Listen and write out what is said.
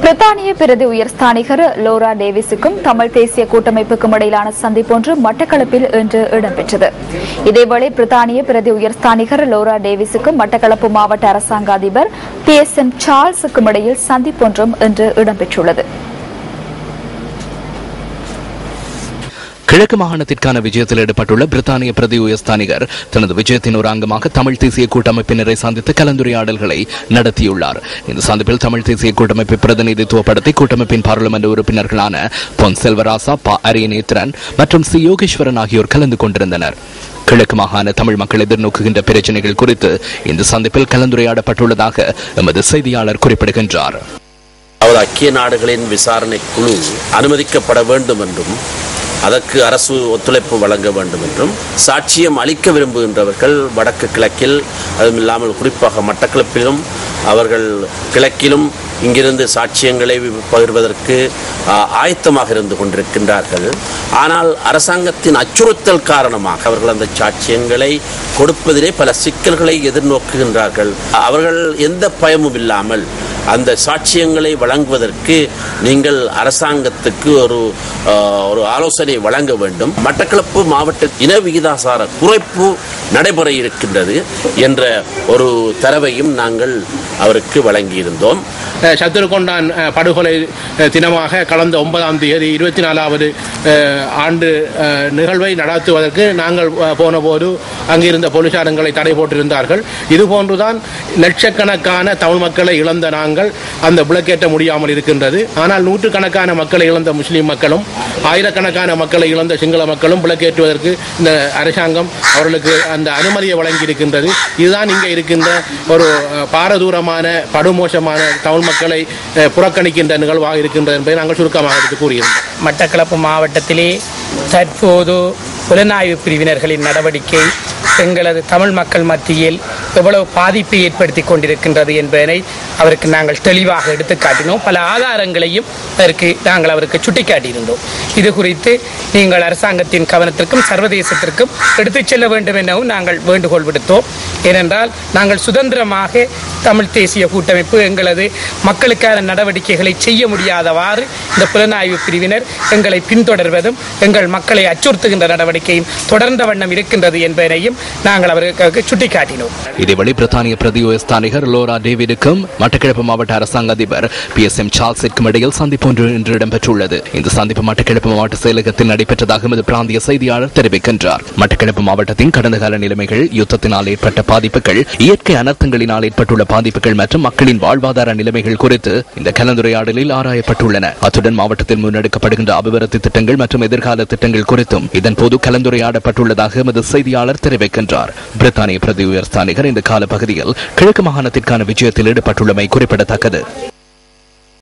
பிரித்தானிய பிரதி உயர்ஸ்தானிகர் லோரா டேவிஸுக்கும் தமிழ் தேசிய கூட்டமைப்புக்கும் இடையிலான சந்திப்பொன்று மட்டக்களப்பில் இன்று இடம்பெற்றது. இதேவேளை பிரித்தானிய பிரதி உயர்ஸ்தானிகர் லோரா டேவிஸுக்கும் மட்டக்களப்பு மாவட்ட அரசாங்க அதிபர் PSM சார்ல்ஸுக்கும் இடையில் சந்திப்பொன்றும் இன்று இடம்பெற்றுள்ளது. கிழக்கு மாகாணத்திற்கான விஜயத்தில் ஈடுபட்டுள்ள பிரித்தானிய பிரதி உயர்ஸ்தானிகர் தனது விஜயத்தின் ஒரு அங்கமாக தமிழ் தேசிய கூட்டமைப்பினரை சந்தித்து கலந்துரையாடல்களை நடத்தியுள்ளார். இந்த சந்திப்பில் தமிழ் தேசிய கூட்டமைப்பை பிரதிநிதித்துவப்படுத்தி கூட்டமைப்பின் பாராளுமன்ற உறுப்பினர்களான பொன் செல்வராசா, ப. அரியநேத்திரன் மற்றும் சி. யோகேஸ்வரன் ஆகியோர் கலந்து கொண்டிருந்தனர். கிழக்கு மாகாண தமிழ் மக்கள் எதிர்நோக்குகின்ற பிரச்சினைகள் குறித்து இந்த சந்திப்பில் கலந்துரையாடப்பட்டுள்ளதாக எமது செய்தியாளர் குறிப்பிடுகின்றார். ஐக்கிய நாடுகளின் விசாரணை குழு அனுமதிக்கப்பட வேண்டும் என்றும் அதற்கு அரசு ஒத்துழைப்பு வழங்க வேண்டும் என்றும் சாட்சியம் அளிக்க விரும்புகின்றவர்கள் வடக்கு கிழக்கில் அதுவும் இல்லாமல் குறிப்பாக மட்டக்களப்பிலும் அவர்கள் கிழக்கிலும் இங்கிருந்து சாட்சியங்களை பகிர்வதற்கு ஆயத்தமாக இருந்து கொண்டிருக்கின்றார்கள். ஆனால் அரசாங்கத்தின் அச்சுறுத்தல் காரணமாக அவர்கள் அந்த சாட்சியங்களை கொடுப்பதிலே பல சிக்கல்களை எதிர்நோக்குகின்றார்கள். அவர்கள் எந்த பயமும் இல்லாமல் அந்த சாட்சியங்களை வழங்குவதற்கு நீங்கள் அரசாங்கத்துக்கு ஒரு ஆலோசனை வழங்க வேண்டும். மட்டக்களப்பு மாவட்ட இன விகிதாசார குறைப்பு நடைபெற இருக்கின்றது என்ற ஒரு தரவையும் நாங்கள் அவருக்கு வழங்கியிருந்தோம். சத்துருக்கொண்டான் படுகொலை தினமாக கடந்த 9ஆம் தேதி 24வது ஆண்டு நிகழ்வை நடத்துவதற்கு நாங்கள் போன போது அங்கிருந்த போலீசாரங்களை தடை போட்டிருந்தார்கள். இதுபோன்றுதான் லட்சக்கணக்கான தமிழ் மக்களை இழந்த நாங்கள் அந்த விளக்கேற்ற முடியாமல் இருக்கின்றது. ஆனால் நூற்றுக்கணக்கான மக்களை இழந்த முஸ்லிம் மக்களும் ஆயிரக்கணக்கான மக்களை இழந்த சிங்கள மக்களும் விளக்கேற்றுவதற்கு இந்த அரசாங்கம் அவர்களுக்கு அந்த அனுமதியை வழங்கி இருக்கின்றது. இதுதான் இங்கே இருக்கின்ற ஒரு பாரதூரமான படுமோசமான தமிழ் மக்களை புறக்கணிக்கின்ற நிகழ்வாக இருக்கின்றது என்பதை நாங்கள் சுருக்கமாக எடுத்து கூறியிருந்தோம். மட்டக்களப்பு மாவட்டத்திலே தற்போது புலனாய்வு பிரிவினர்களின் நடவடிக்கை எங்களது தமிழ் மக்கள் மத்தியில் எவ்வளவு பாதிப்பை ஏற்படுத்தி கொண்டிருக்கின்றது என்பதனை அவருக்கு நாங்கள் தெளிவாக எடுத்துக்காட்டினோம். பல ஆதாரங்களையும் நாங்கள் அவருக்கு சுட்டிக்காட்டியிருந்தோம். இது குறித்து நீங்கள் அரசாங்கத்தின் கவனத்திற்கும் சர்வதேசத்திற்கும் எடுத்துச் செல்ல வேண்டும் எனவும் நாங்கள் வேண்டுகோள் விடுத்தோம். ஏனென்றால் நாங்கள் சுதந்திரமாக தமிழ் தேசிய கூட்டமைப்பு எங்களது மக்களுக்கான நடவடிக்கைகளை செய்ய முடியாதவாறு இந்த புலனாய்வு பிரிவினர் எங்களை பின்தொடர்வதும் எங்கள் மக்களை அச்சுறுத்துகின்ற நடவடிக்கையும் தொடர்ந்த வண்ணம் இருக்கின்றது என்பதனையும் நாங்கள் அவர்களுக்கு சுட்டிக்காட்டினோம். இதேவேளை பிரித்தானிய பிரதி உயர்ஸ்தானிகர் லோரா டேவிடுக்கும் மட்டக்களப்பு மாவட்ட அரசாங்க அதிபர் PSM சார்ல்ஸிற்கும் இடையில் சந்திப்பு ஒன்று இன்று இடம்பெற்றுள்ளது. இந்த சந்திப்பு மட்டக்களப்பு மாவட்ட செயலகத்தில் நடைபெற்றதாக எமது பிராந்திய செய்தியாளர் தெரிவிக்கின்றார். மட்டக்களப்பு மாவட்டத்தின் கடந்த கால நிலைமைகள், யுத்தத்தினால் ஏற்பட்ட பாதிப்புகள், இயற்கை அனர்த்தங்களினால் ஏற்பட்டுள்ள பாதிப்புகள் மற்றும் மக்களின் வாழ்வாதார நிலைமைகள் குறித்து இந்த கலந்துரையாடலில் ஆராயப்பட்டுள்ளன. அத்துடன் மாவட்டத்தில் முன்னெடுக்கப்படுகின்ற அபிவிருத்தி திட்டங்கள் மற்றும் எதிர்கால திட்டங்கள் குறித்தும் இதன்போது கலந்துரையாடப்பட்டுள்ளதாக எமது செய்தியாளர் தெரிவிக்கின்றார். பிரித்தானிய பிரதி உயர்ஸ்தானிகர் இந்த கால பகுதியில் கிழக்கு மாகாணத்திற்கான விஜயத்தில் ஈடுபட்டுள்ளமை குறிப்பிடத்தக்கது.